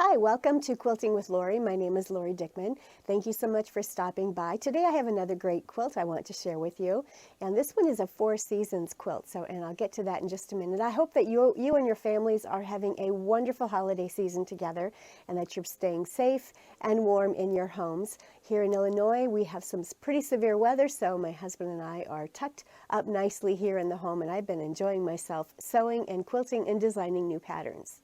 Hi, welcome to Quilting with Lori. My name is Lori Dickman. Thank you so much for stopping by. Today I have another great quilt I want to share with you. And this one is a 4 seasons quilt, and I'll get to that in just a minute. I hope that you and your families are having a wonderful holiday season together and that you're staying safe and warm in your homes. Here in Illinois, we have some pretty severe weather, so my husband and I are tucked up nicely here in the home, and I've been enjoying myself sewing and quilting and designing new patterns.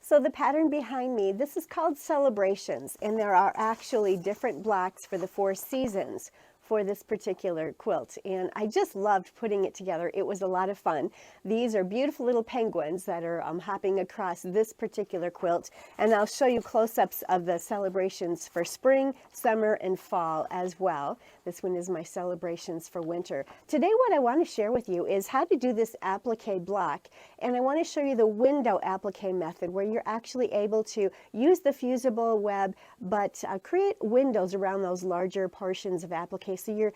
So the pattern behind me, this is called Celebrations, and there are actually different blocks for the 4 seasons for this particular quilt, and I just loved putting it together. It was a lot of fun. These are beautiful little penguins that are hopping across this particular quilt, and I'll show you close-ups of the celebrations for spring, summer, and fall as well. This one is my celebrations for winter. Today what I want to share with you is how to do this applique block, and I want to show you the window applique method where you're actually able to use the fusible web but create windows around those larger portions of applique so your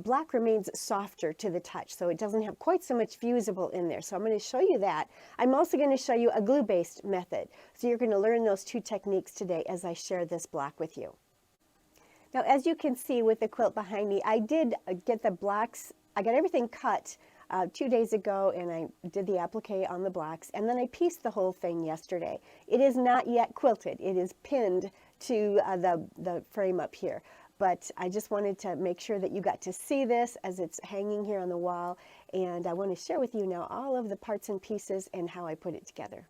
block remains softer to the touch, so it doesn't have quite so much fusible in there. So I'm going to show you that. I'm also going to show you a glue-based method. So you're going to learn those 2 techniques today as I share this block with you. Now, as you can see with the quilt behind me, I did get the blocks, I got everything cut 2 days ago, and I did the applique on the blocks, and then I pieced the whole thing yesterday. It is not yet quilted. It is pinned to the frame up here. But I just wanted to make sure that you got to see this as it's hanging here on the wall, and I want to share with you now all of the parts and pieces and how I put it together.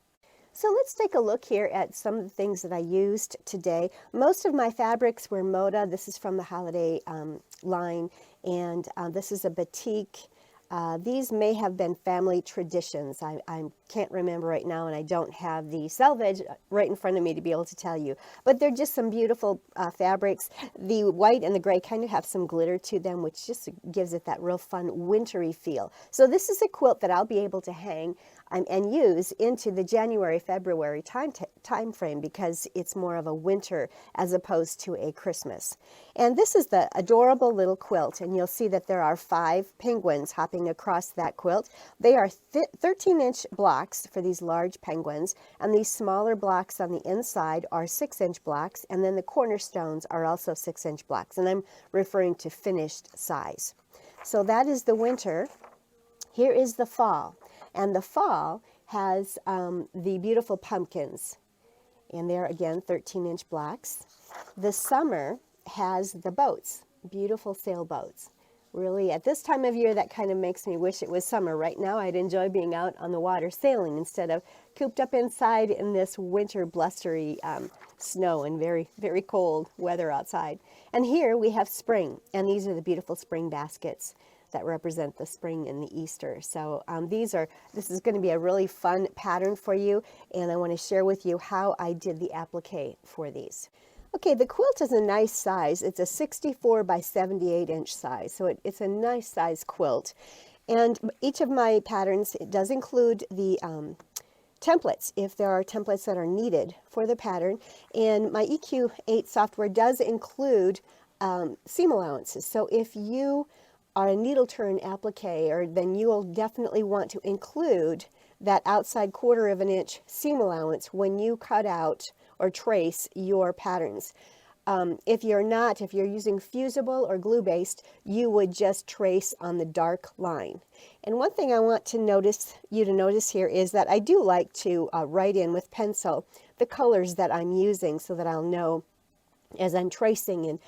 So let's take a look here at some of the things that I used today. Most of my fabrics were Moda. This is from the holiday line, and this is a batik. These may have been family traditions. I can't remember right now, and I don't have the selvage right in front of me to be able to tell you. But they're just some beautiful fabrics. The white and the gray kind of have some glitter to them, which just gives it that real fun wintry feel. So this is a quilt that I'll be able to hang and use into the January-February time frame because it's more of a winter as opposed to a Christmas. And this is the adorable little quilt, and you'll see that there are 5 penguins hopping across that quilt. They are 13-inch blocks for these large penguins, and these smaller blocks on the inside are 6-inch blocks, and then the cornerstones are also 6-inch blocks, and I'm referring to finished size. So that is the winter. Here is the fall. And the fall has the beautiful pumpkins, and they're again 13-inch blocks. The summer has the boats, beautiful sailboats. Really, at this time of year, that kind of makes me wish it was summer. Right now, I'd enjoy being out on the water sailing instead of cooped up inside in this winter blustery snow and very, very cold weather outside. And here we have spring, and these are the beautiful spring baskets that represent the spring and the Easter. So this is going to be a really fun pattern for you, and I want to share with you how I did the applique for these. Okay, the quilt is a nice size. It's a 64 by 78 inch size, so it's a nice size quilt. And each of my patterns, it does include the templates, if there are templates that are needed for the pattern. And my EQ8 software does include seam allowances. So if you are a needle turn applique, then you will definitely want to include that outside 1/4 of an inch seam allowance when you cut out or trace your patterns. If you're using fusible or glue-based, you would just trace on the dark line. And one thing I want you to notice here is that I do like to write in with pencil the colors that I'm using so that I'll know as I'm tracing and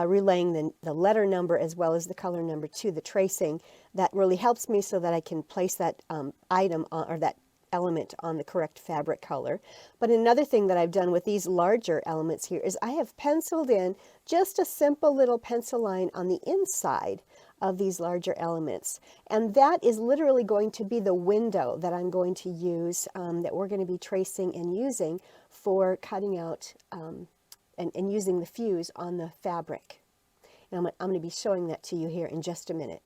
relaying the letter number as well as the color number to the tracing. That really helps me so that I can place that item or that element on the correct fabric color. But another thing that I've done with these larger elements here is I have penciled in just a simple little pencil line on the inside of these larger elements. And that is literally going to be the window that I'm going to use, that we're going to be tracing and using for cutting out and using the fuse on the fabric. And I'm going to be showing that to you here in just a minute.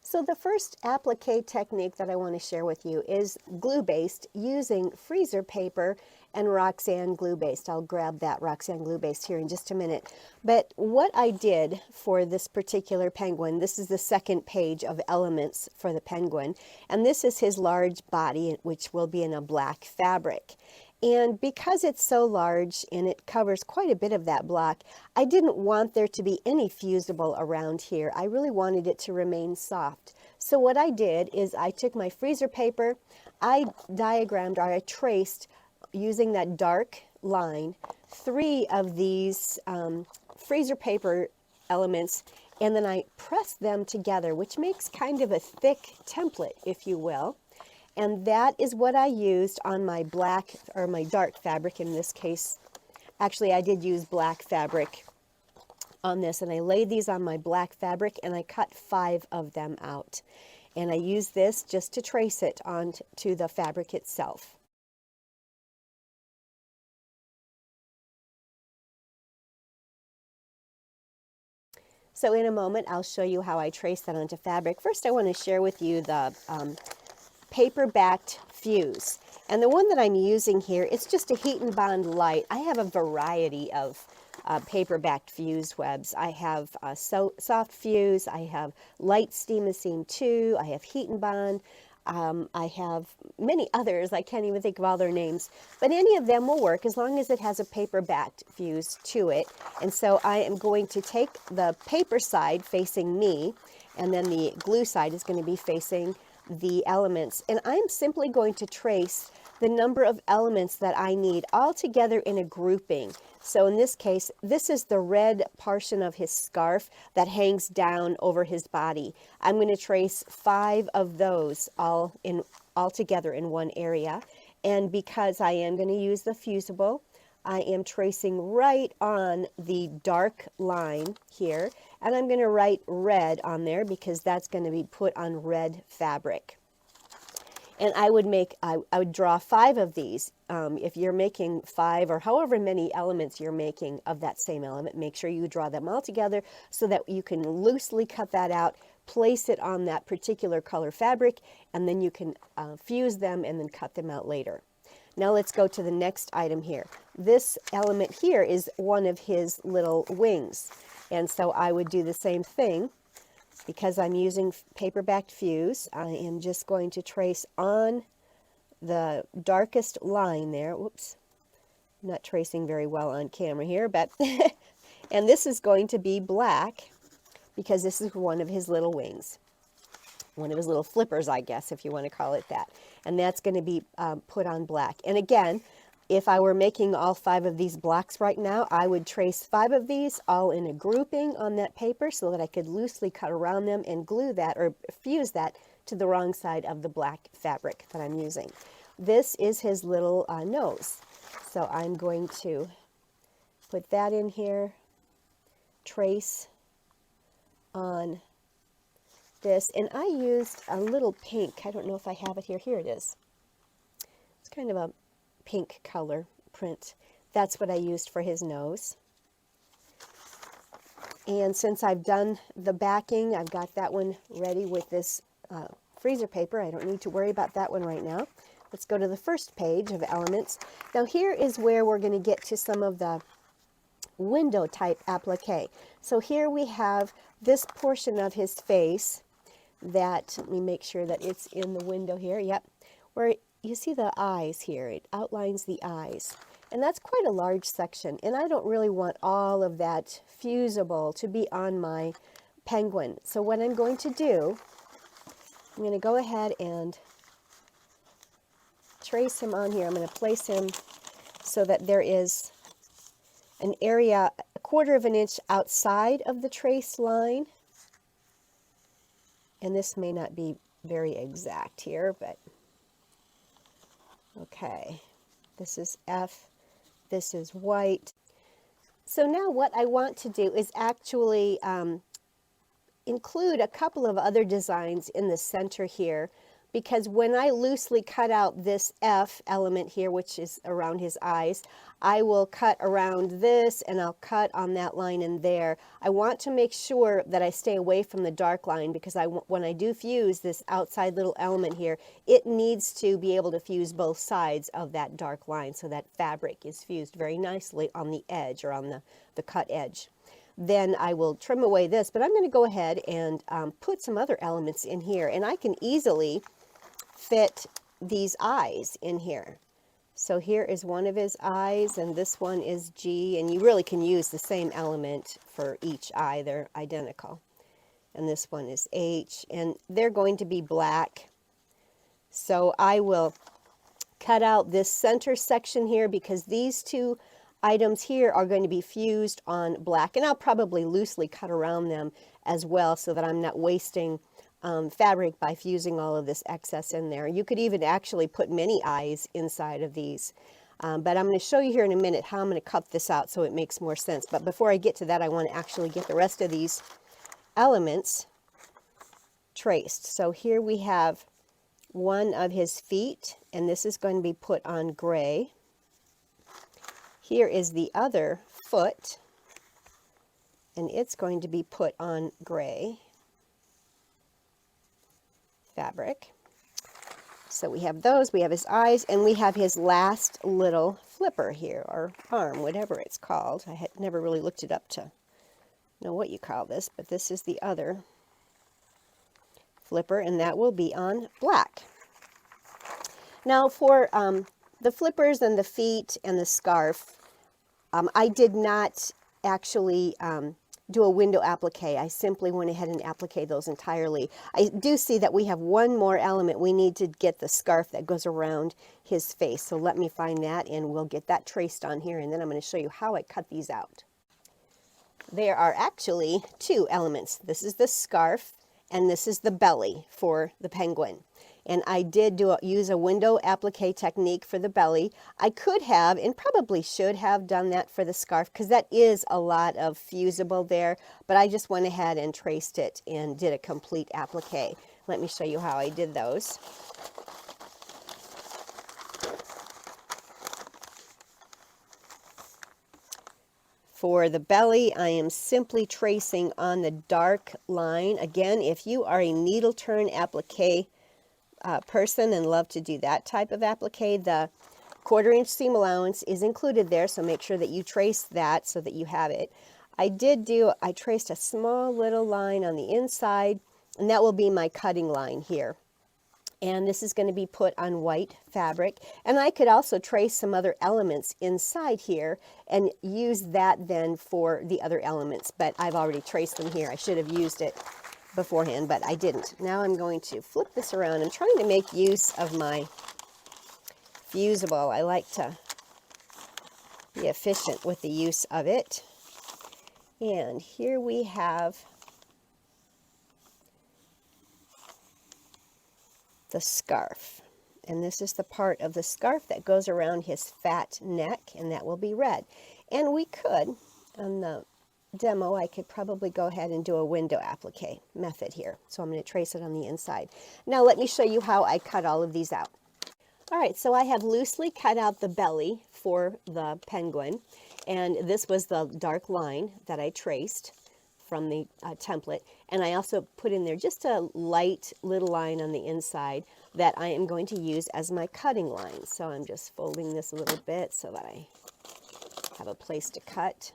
So the first applique technique that I want to share with you is glue-based using freezer paper and Roxanne glue-based. I'll grab that Roxanne glue-based here in just a minute. But what I did for this particular penguin, this is the second page of elements for the penguin, and this is his large body, which will be in a black fabric. And because it's so large and it covers quite a bit of that block, I didn't want there to be any fusible around here. I really wanted it to remain soft. So what I did is I took my freezer paper, I diagrammed, or I traced, using that dark line, 3 of these freezer paper elements, and then I pressed them together, which makes kind of a thick template, if you will. And that is what I used on my black, or my dark fabric in this case. Actually, I did use black fabric on this, and I laid these on my black fabric, and I cut 5 of them out. And I used this just to trace it onto the fabric itself. So in a moment, I'll show you how I trace that onto fabric. First, I want to share with you the paper-backed fuse. And the one that I'm using here, it's just a Heat and Bond Light. I have a variety of paper-backed fuse webs. I have soft fuse, I have light steam 2, I have Heat and Bond, I have many others. I can't even think of all their names, but any of them will work as long as it has a paper-backed fuse to it. And so I am going to take the paper side facing me, and then the glue side is going to be facing the elements, and I'm simply going to trace the number of elements that I need all together in a grouping. So in this case, this is the red portion of his scarf that hangs down over his body. I'm going to trace 5 of those all together in one area, and because I am going to use the fusible, I am tracing right on the dark line here, and I'm going to write red on there because that's going to be put on red fabric. And I would draw 5 of these. If you're making 5 or however many elements you're making of that same element, make sure you draw them all together so that you can loosely cut that out, place it on that particular color fabric, and then you can fuse them and then cut them out later. Now let's go to the next item here. This element here is one of his little wings. And so I would do the same thing. Because I'm using paper-backed fuse, I am just going to trace on the darkest line there. Whoops, I'm not tracing very well on camera here, but and this is going to be black because this is one of his little wings. One of his little flippers, I guess, if you want to call it that. And that's going to be put on black. And again, if I were making all 5 of these blocks right now, I would trace 5 of these all in a grouping on that paper so that I could loosely cut around them and glue that or fuse that to the wrong side of the black fabric that I'm using. This is his little nose. So I'm going to put that in here, trace on this, and I used a little pink. I don't know if I have it here. Here it is. It's kind of a pink color print. That's what I used for his nose. And since I've done the backing, I've got that one ready with this freezer paper. I don't need to worry about that one right now. Let's go to the first page of elements. Now here is where we're going to get to some of the window type applique. So here we have this portion of his face that, let me make sure that it's in the window here. Yep, where you see the eyes here, it outlines the eyes. And that's quite a large section, and I don't really want all of that fusible to be on my penguin. So what I'm going to do, I'm going to go ahead and trace him on here. I'm going to place him so that there is an area 1/4 of an inch outside of the trace line. And this may not be very exact here, but okay, this is F, this is white. So now what I want to do is actually include a couple of other designs in the center here, because when I loosely cut out this F element here, which is around his eyes, I will cut around this and I'll cut on that line in there. I want to make sure that I stay away from the dark line because when I do fuse this outside little element here, it needs to be able to fuse both sides of that dark line so that fabric is fused very nicely on the edge or on the cut edge. Then I will trim away this, but I'm going to go ahead and put some other elements in here, and I can easily fit these eyes in here. So here is one of his eyes, and this one is G, and you really can use the same element for each eye. They're identical. And this one is H, and they're going to be black. So I will cut out this center section here because these two items here are going to be fused on black, and I'll probably loosely cut around them as well so that I'm not wasting fabric by fusing all of this excess in there. You could even actually put many eyes inside of these. But I'm going to show you here in a minute how I'm going to cut this out so it makes more sense. But before I get to that, I want to actually get the rest of these elements traced. So here we have one of his feet, and this is going to be put on gray. Here is the other foot, and it's going to be put on gray fabric. So we have those, we have his eyes, and we have his last little flipper here, or arm, whatever it's called. I had never really looked it up to know what you call this, but this is the other flipper, and that will be on black. Now for the flippers and the feet and the scarf, I did not actually do a window applique. I simply went ahead and appliqued those entirely. I do see that we have one more element. We need to get the scarf that goes around his face. So let me find that, and we'll get that traced on here, and then I'm going to show you how I cut these out. There are actually two elements. This is the scarf, and this is the belly for the penguin. And I did use a window applique technique for the belly. I could have, and probably should have, done that for the scarf because that is a lot of fusible there, but I just went ahead and traced it and did a complete applique. Let me show you how I did those. For the belly, I am simply tracing on the dark line. Again, if you are a needle turn applique person and love to do that type of applique, the 1/4 inch seam allowance is included there, so make sure that you trace that so that you have it. I traced a small little line on the inside, and that will be my cutting line here. And this is going to be put on white fabric, and I could also trace some other elements inside here and use that then for the other elements, but I've already traced them here. I should have used it beforehand, but I didn't. Now I'm going to flip this around. I'm trying to make use of my fusible. I like to be efficient with the use of it. And here we have the scarf. And this is the part of the scarf that goes around his fat neck, and that will be red. And we could, on the demo, I could probably go ahead and do a window applique method here. So I'm going to trace it on the inside. Now let me show you how I cut all of these out. All right, so I have loosely cut out the belly for the penguin, and this was the dark line that I traced from the template, and I also put in there just a light little line on the inside that I am going to use as my cutting line. So I'm just folding this a little bit so that I have a place to cut.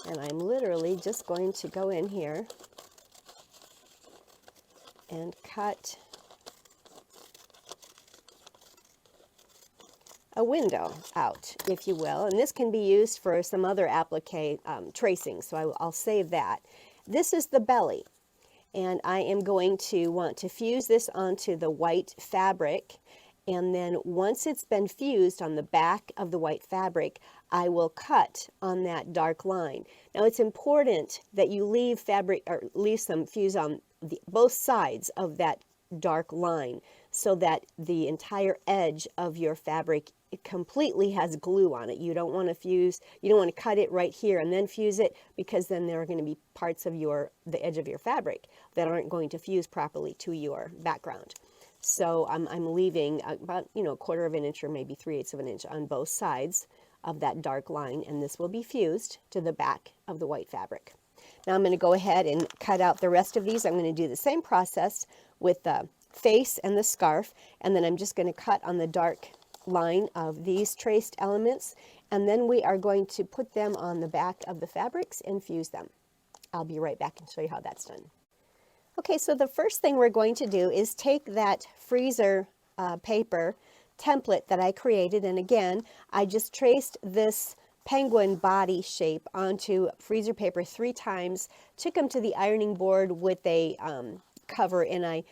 And I'm literally just going to go in here and cut a window out, if you will. And this can be used for some other applique tracing, so I'll save that. This is the belly, and I am going to want to fuse this onto the white fabric. And then once it's been fused on the back of the white fabric, I will cut on that dark line. Now it's important that you leave fabric, or leave some fuse on both sides of that dark line so that the entire edge of your fabric completely has glue on it. You don't want to fuse, you don't want to cut it right here and then fuse it, because then there are going to be parts of the edge of your fabric that aren't going to fuse properly to your background. So I'm leaving about, 1/4 of an inch or maybe 3/8 of an inch on both sides of that dark line, and this will be fused to the back of the white fabric. Now I'm going to go ahead and cut out the rest of these. I'm going to do the same process with the face and the scarf, and then I'm just going to cut on the dark line of these traced elements, and then we are going to put them on the back of the fabrics and fuse them. I'll be right back and show you how that's done. Okay, so the first thing we're going to do is take that freezer paper template that I created. And again, I just traced this penguin body shape onto freezer paper 3 times, took them to the ironing board with a cover, and I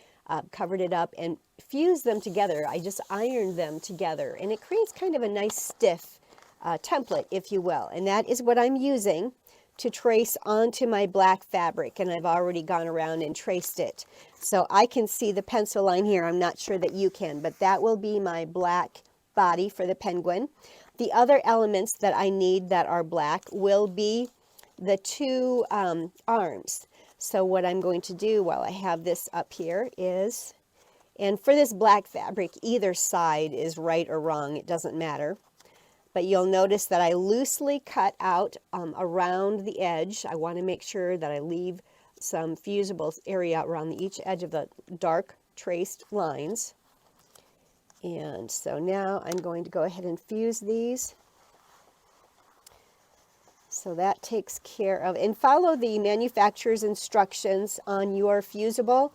covered it up and fused them together. I just ironed them together, and it creates kind of a nice stiff template, if you will. And that is what I'm using to trace onto my black fabric, and I've already gone around and traced it. So I can see the pencil line here. I'm not sure that you can, but that will be my black body for the penguin. The other elements that I need that are black will be the 2 arms. So what I'm going to do while I have this up here is, and for this black fabric, either side is right or wrong, it doesn't matter. But you'll notice that I loosely cut out around the edge. I want to make sure that I leave some fusible area around each edge of the dark traced lines. And so now I'm going to go ahead and fuse these. So that takes care of, and follow the manufacturer's instructions on your fusible.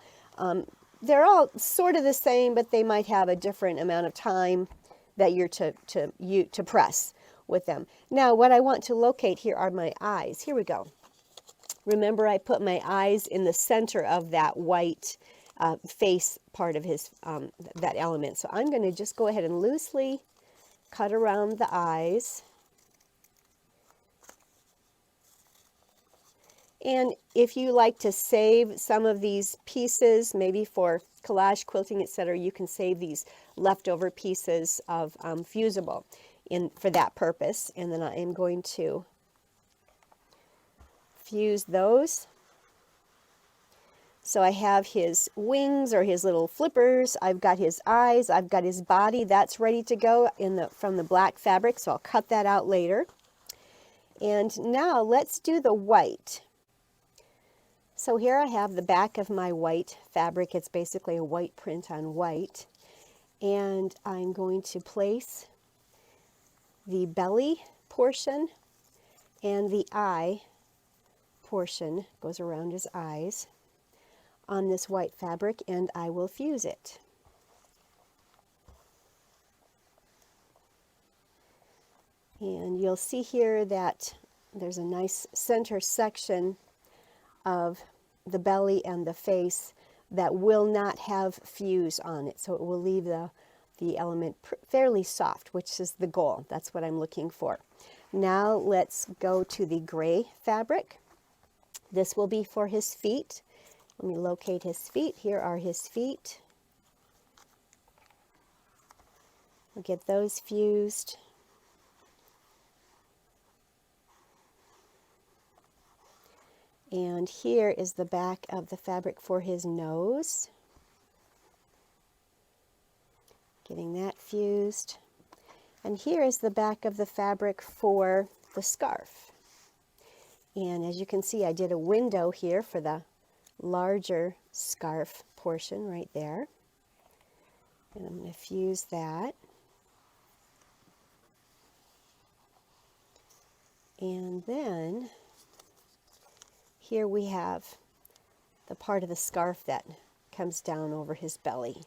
They're all sort of the same, but they might have a different amount of time that you're to press with them. Now what I want to locate here are my eyes. Here we go. Remember, I put my eyes in the center of that white face part of his that element. So I'm going to just go ahead and loosely cut around the eyes. And if you like to save some of these pieces, maybe for collage quilting, etc., you can save these leftover pieces of fusible for that purpose. And then I am going to fuse those. So I have his wings, or his little flippers. I've got his eyes. I've got his body. That's ready to go from the black fabric. So I'll cut that out later. And now let's do the white. So here I have the back of my white fabric. It's basically a white print on white. And I'm going to place the belly portion and the eye portion, goes around his eyes, on this white fabric, and I will fuse it. And you'll see here that there's a nice center section of the belly and the face that will not have fuse on it. So it will leave the element fairly soft, which is the goal. That's what I'm looking for. Now let's go to the gray fabric. This will be for his feet. Let me locate his feet. Here are his feet. We'll get those fused. And here is the back of the fabric for his nose. Getting that fused. And here is the back of the fabric for the scarf. And as you can see, I did a window here for the larger scarf portion right there. And I'm going to fuse that. And then here we have the part of the scarf that comes down over his belly.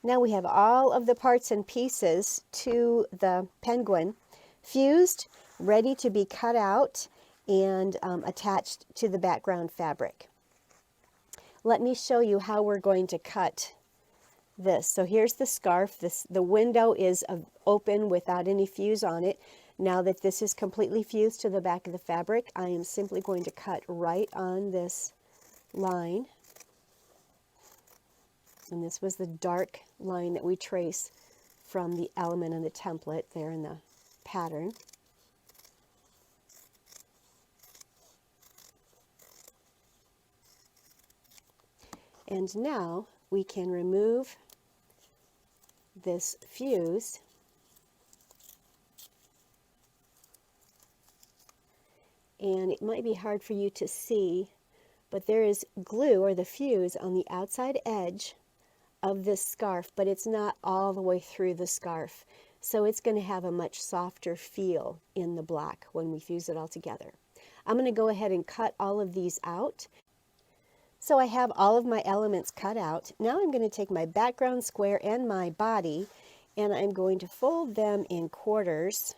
Now we have all of the parts and pieces to the penguin fused, ready to be cut out and attached to the background fabric. Let me show you how we're going to cut this. So here's the scarf. The window is open without any fuse on it. Now that this is completely fused to the back of the fabric, I am simply going to cut right on this line. And this was the dark line that we trace from the element in the template there in the pattern. And now we can remove this fuse and it might be hard for you to see, but there is glue or the fuse on the outside edge of this scarf, but it's not all the way through the scarf. So it's going to have a much softer feel in the black when we fuse it all together. I'm going to go ahead and cut all of these out. So I have all of my elements cut out. Now I'm going to take my background square and my body, and I'm going to fold them in quarters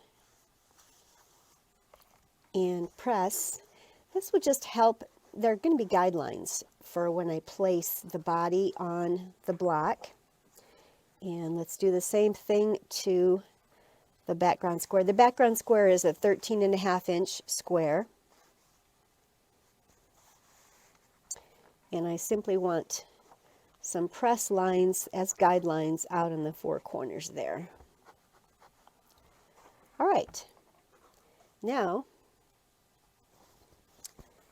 and press. This would just help. There are going to be guidelines for when I place the body on the block. And let's do the same thing to the background square. The background square is a 13.5-inch square. And I simply want some press lines as guidelines out in the four corners there. All right. Now,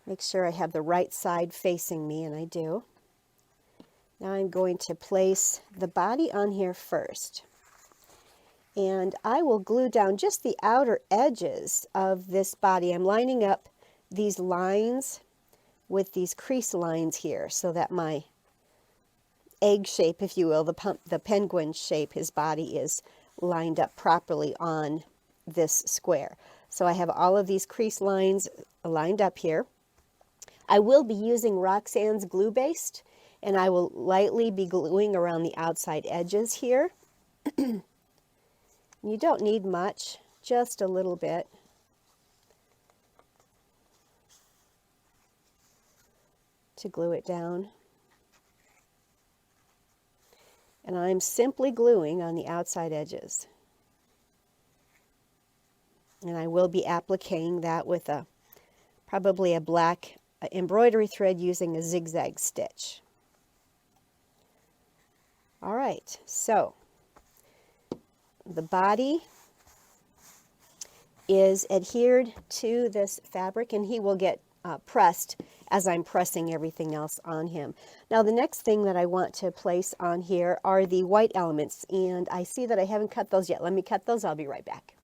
make sure I have the right side facing me, and I do. Now I'm going to place the body on here first. And I will glue down just the outer edges of this body. I'm lining up these lines with these crease lines here so that my egg shape, if you will, the penguin shape, his body is lined up properly on this square. So I have all of these crease lines lined up here. I will be using Roxanne's Glue-Baste, and I will lightly be gluing around the outside edges here. You don't need much, just a little bit. To glue it down. And I'm simply gluing on the outside edges. And I will be appliquing that with probably a black embroidery thread using a zigzag stitch. All right, so the body is adhered to this fabric, and he will get pressed as I'm pressing everything else on him. Now the next thing that I want to place on here are the white elements, and I see that I haven't cut those yet. Let me cut those, I'll be right back.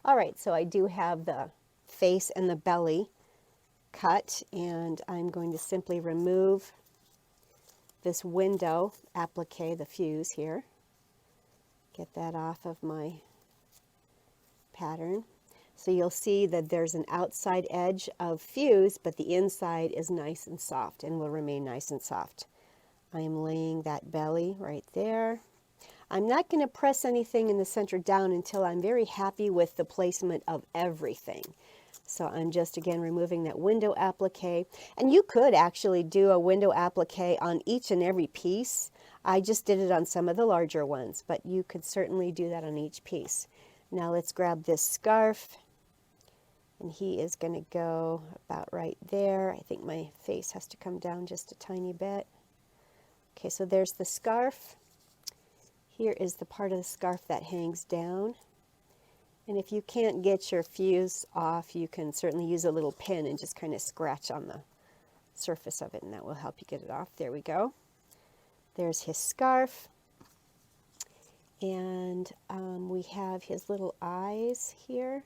All right, so I do have the face and the belly cut, and I'm going to simply remove this window applique, the fuse here. Get that off of my pattern. So you'll see that there's an outside edge of fuse, but the inside is nice and soft and will remain nice and soft. I am laying that belly right there. I'm not going to press anything in the center down until I'm very happy with the placement of everything. So I'm just, again, removing that window applique. And you could actually do a window applique on each and every piece. I just did it on some of the larger ones, but you could certainly do that on each piece. Now let's grab this scarf, and he is going to go about right there. I think my face has to come down just a tiny bit. Okay, so there's the scarf. Here is the part of the scarf that hangs down. And if you can't get your fuse off, you can certainly use a little pin and just kind of scratch on the surface of it, and that will help you get it off. There we go. There's his scarf. And we have his little eyes here.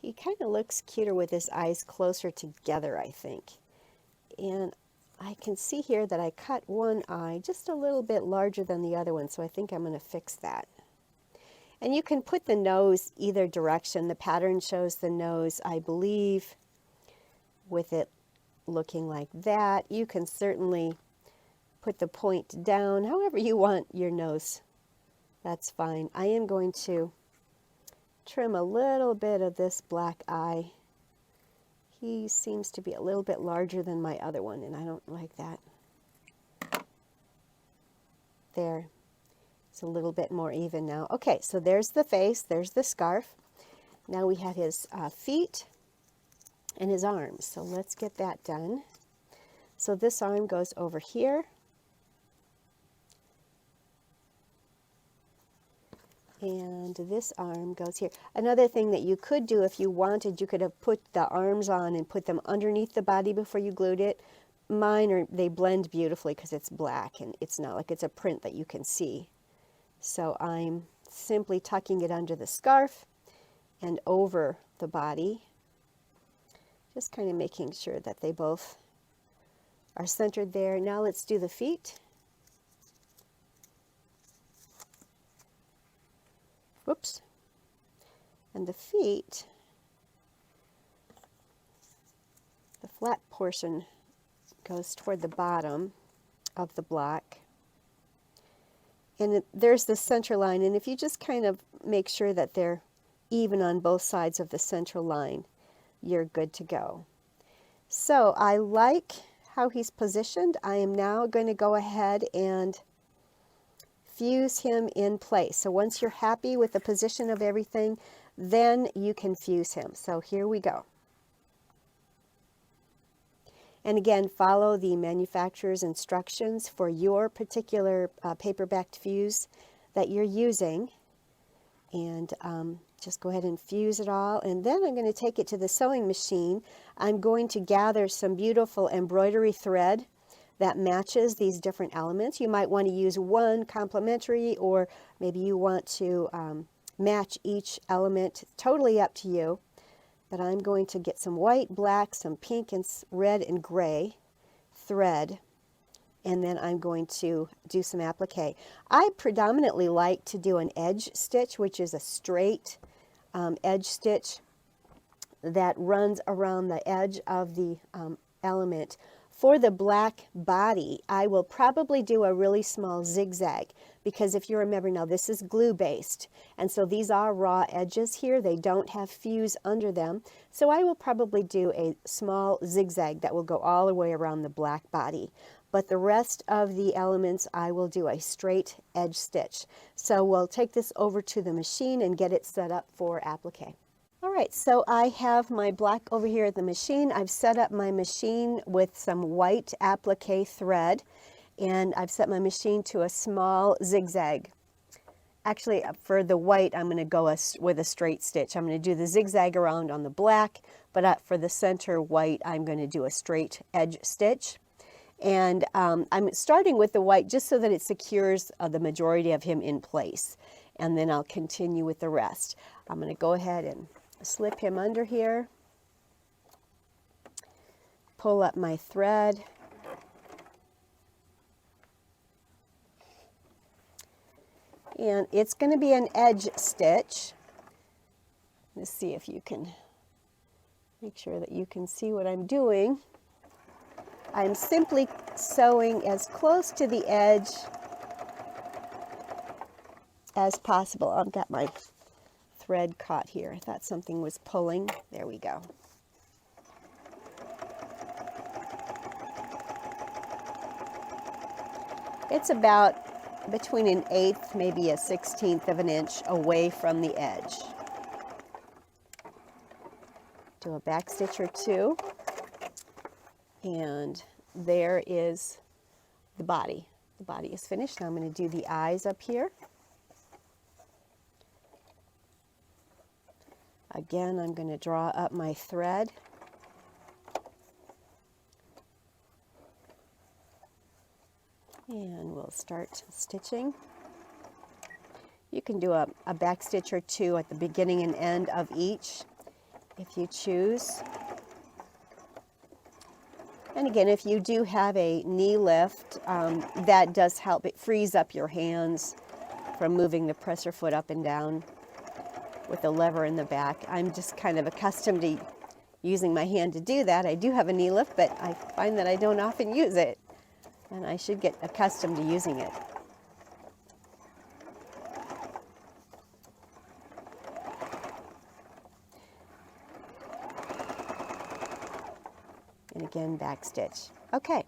He kind of looks cuter with his eyes closer together, I think. And I can see here that I cut one eye just a little bit larger than the other one, so I think I'm going to fix that. And you can put the nose either direction. The pattern shows the nose, I believe, with it looking like that. You can certainly put the point down however you want your nose. That's fine. I am going to trim a little bit of this black eye. He seems to be a little bit larger than my other one, and I don't like that. There. It's a little bit more even now. Okay, so there's the face, there's the scarf. Now we have his feet and his arms. So let's get that done. So this arm goes over here. And this arm goes here. Another thing that you could do if you wanted, you could have put the arms on and put them underneath the body before you glued it. Mine, they blend beautifully because it's black and it's not like it's a print that you can see. So I'm simply tucking it under the scarf and over the body, just kind of making sure that they both are centered there. Now let's do the feet. whoops, and the feet, the flat portion goes toward the bottom of the block. And there's the center line, and if you just kind of make sure that they're even on both sides of the central line, you're good to go. So I like how he's positioned. I am now going to go ahead and fuse him in place. So once you're happy with the position of everything, then you can fuse him. So here we go. And again, follow the manufacturer's instructions for your particular paper-backed fuse that you're using. And just go ahead and fuse it all. And then I'm going to take it to the sewing machine. I'm going to gather some beautiful embroidery thread that matches these different elements. You might want to use one complementary, or maybe you want to match each element. Totally up to you. But I'm going to get some white, black, some pink, and red and gray thread, and then I'm going to do some applique. I predominantly like to do an edge stitch, which is a straight edge stitch that runs around the edge of the element. For the black body, I will probably do a really small zigzag, because if you remember now, this is glue-based, and so these are raw edges here. They don't have fuse under them, so I will probably do a small zigzag that will go all the way around the black body. But the rest of the elements, I will do a straight edge stitch. So we'll take this over to the machine and get it set up for applique. All right, so I have my block over here at the machine. I've set up my machine with some white applique thread, and I've set my machine to a small zigzag. Actually, for the white, I'm going to go with a straight stitch. I'm going to do the zigzag around on the black, but for the center white, I'm going to do a straight edge stitch. And I'm starting with the white just so that it secures the majority of him in place. And then I'll continue with the rest. I'm going to go ahead and slip him under here, pull up my thread, and it's going to be an edge stitch. Let's see if you can make sure that you can see what I'm doing. I'm simply sewing as close to the edge as possible. I've got my thread caught here. I thought something was pulling. There we go. It's about between an 1/8, maybe a 1/16 of an inch away from the edge. Do a back stitch or two, and there is the body. The body is finished. Now I'm going to do the eyes up here. Again, I'm going to draw up my thread. And we'll start stitching. You can do a back stitch or two at the beginning and end of each if you choose. And again, if you do have a knee lift, that does help. It frees up your hands from moving the presser foot up and down with the lever in the back. I'm just kind of accustomed to using my hand to do that. I do have a knee lift, but I find that I don't often use it, and I should get accustomed to using it. And again, back stitch. Okay,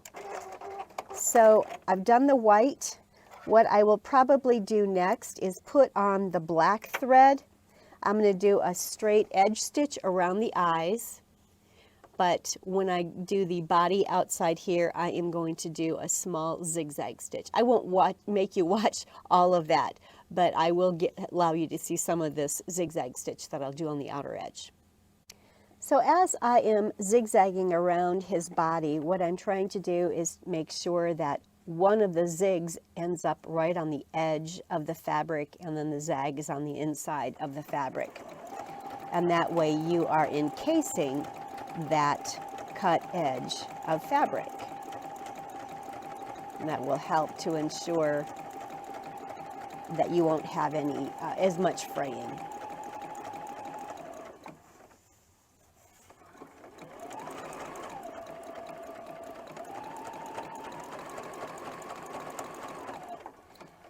so I've done the white. What I will probably do next is put on the black thread. I'm going to do a straight edge stitch around the eyes, but when I do the body outside here, I am going to do a small zigzag stitch. I won't make you watch all of that, but I will allow you to see some of this zigzag stitch that I'll do on the outer edge. So as I am zigzagging around his body, what I'm trying to do is make sure that one of the zigs ends up right on the edge of the fabric, and then the zag is on the inside of the fabric. And that way you are encasing that cut edge of fabric. And that will help to ensure that you won't have any as much fraying.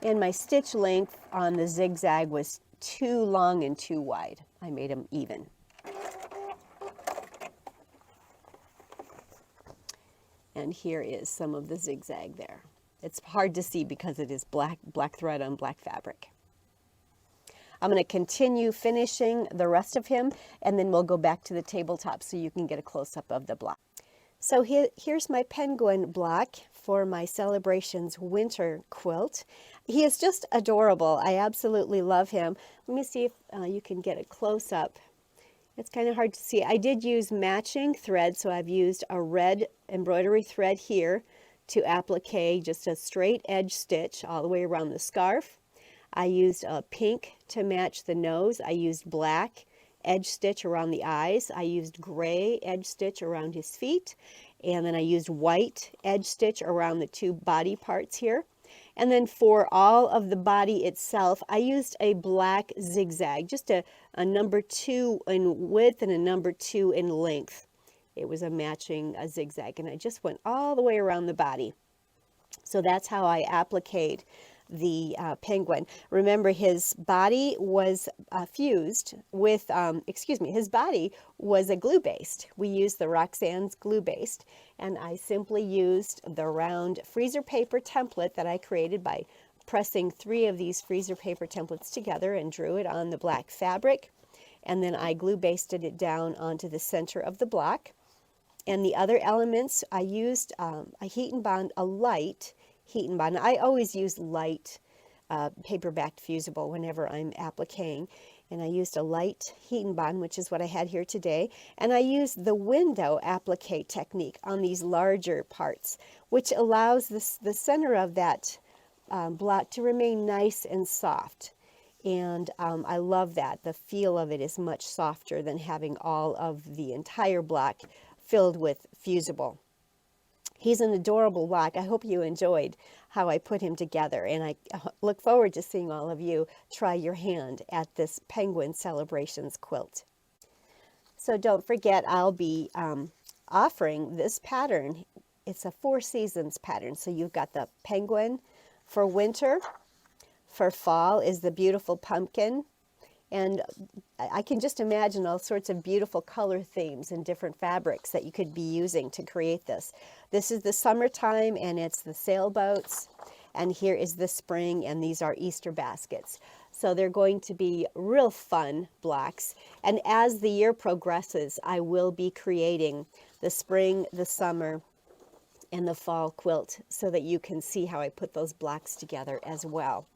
And my stitch length on the zigzag was too long and too wide. I made them even. And here is some of the zigzag there. It's hard to see because it is black thread on black fabric. I'm going to continue finishing the rest of him, and then we'll go back to the tabletop so you can get a close-up of the block. So here's my penguin block for my Celebrations winter quilt. He is just adorable. I absolutely love him. Let me see if you can get a close-up. It's kind of hard to see. I did use matching thread, so I've used a red embroidery thread here to applique just a straight edge stitch all the way around the scarf. I used a pink to match the nose. I used black edge stitch around the eyes. I used gray edge stitch around his feet. And then I used white edge stitch around the two body parts here. And then for all of the body itself, I used a black zigzag, just a number 2 in width and a number 2 in length. It was a matching zigzag, and I just went all the way around the body. So that's how I appliqued the penguin. Remember, his body was fused with, his body was a glue-baste. We used the Roxanne's Glue-Baste, and I simply used the round freezer paper template that I created by pressing 3 of these freezer paper templates together and drew it on the black fabric, and then I glue-basted it down onto the center of the block. And the other elements, I used a heat and bond, a light heat and bond. I always use light paper-backed fusible whenever I'm appliquing. And I used a light heat and bond, which is what I had here today. And I used the window applique technique on these larger parts, which allows the center of that block to remain nice and soft. And I love that. The feel of it is much softer than having all of the entire block filled with fusible. He's an adorable block. I hope you enjoyed how I put him together, and I look forward to seeing all of you try your hand at this Penguin Celebrations quilt. So don't forget, I'll be offering this pattern. It's a 4 seasons pattern. So you've got the penguin for winter. For fall is the beautiful pumpkin. And I can just imagine all sorts of beautiful color themes and different fabrics that you could be using to create this. This is the summertime, and it's the sailboats. And here is the spring, and these are Easter baskets. So they're going to be real fun blocks. And as the year progresses, I will be creating the spring, the summer, and the fall quilt so that you can see how I put those blocks together as well.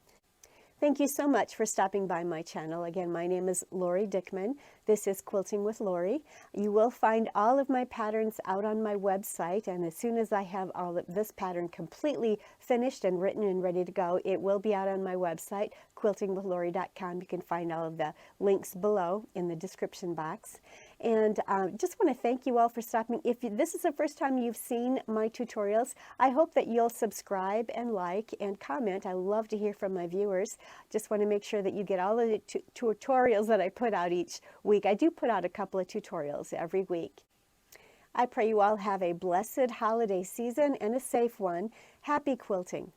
Thank you so much for stopping by my channel. Again, my name is Lori Dickman. This is Quilting with Lori. You will find all of my patterns out on my website, and as soon as I have all of this pattern completely finished and written and ready to go, it will be out on my website, quiltingwithlori.com. You can find all of the links below in the description box. And just want to thank you all for stopping. If this is the first time you've seen my tutorials, I hope that you'll subscribe and like and comment. I love to hear from my viewers. Just want to make sure that you get all of the tutorials that I put out each week. I do put out a couple of tutorials every week. I pray you all have a blessed holiday season and a safe one. Happy quilting.